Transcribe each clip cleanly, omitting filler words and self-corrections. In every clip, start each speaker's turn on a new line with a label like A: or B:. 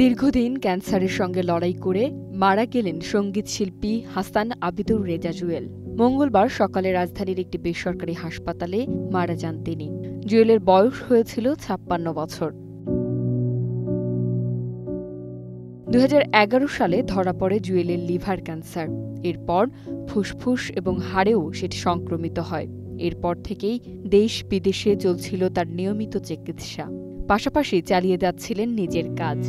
A: দীর্ঘদিন ক্যান্সারের সঙ্গে লড়াই করে মারা গেলেন সঙ্গীত শিল্পী হাসান আবিদুর রেজা জুয়েল। মঙ্গলবার সকালে রাজধানীর একটি বেসরকারি হাসপাতালে মারা যান তিনি। জুয়েলের বয়স হয়েছিল ৫৬ বছর। ২০১১ সালে ধরা পড়ে জুয়েলের লিভার ক্যান্সার। এরপর ফুসফুস এবং হাড়েও সেটি সংক্রমিত হয়। এরপর থেকেই দেশ বিদেশে চলছিল তার নিয়মিত চিকিৎসা, পাশাপাশি চালিয়ে যাচ্ছিলেন নিজের কাজ।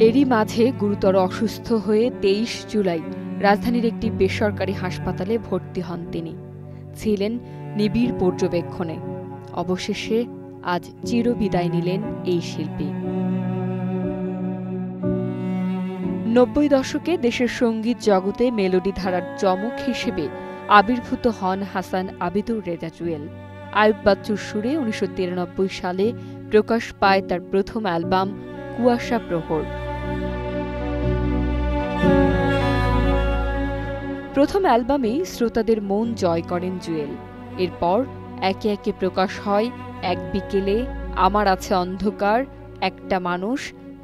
A: এরই মাঝে গুরুতর অসুস্থ হয়ে ২৩ জুলাই রাজধানীর একটি বেসরকারি হাসপাতালে ভর্তি হন তিনি। ছিলেন নিবিড় পর্যবেক্ষণে। অবশেষে আজ চিরবিদায় নিলেন এই শিল্পী। ৯০ দশকে দেশের সঙ্গীত জগতে মেলোডি ধারার চমক হিসেবে আবির্ভূত হন হাসান আবিদুর রেজা জুয়েল। আয়ুব বাচ্চুর সুরে ১৯৯৩ সালে প্রকাশ পায় তার প্রথম অ্যালবাম কুয়াশা প্রহর। প্রথম অ্যালবামেই শ্রোতাদের মন জয় করেন জুয়েল। এরপর একে একে প্রকাশ হয় এক বিকেলে, আমার আছে অন্ধকার, একটা মানুষ,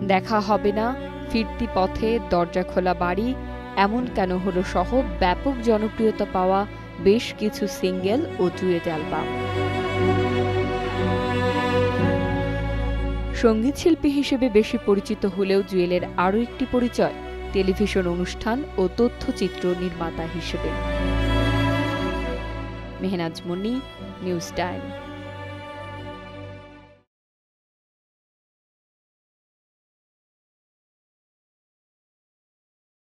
A: দেখা হবে না, ফিরতি পথে, দরজা খোলা বাড়ি, এমন কেন হলো সহ ব্যাপক জনপ্রিয়তা পাওয়া বেশ কিছু সিঙ্গেল ও ডুয়েট অ্যালবাম। সঙ্গীতশিল্পী হিসেবে বেশি পরিচিত হলেও জুয়েলের আরও একটি পরিচয় টেলিভিশন অনুষ্ঠান ও তথ্যচিত্র নির্মাতা হিসেবে। Mehnaz Munni, news time.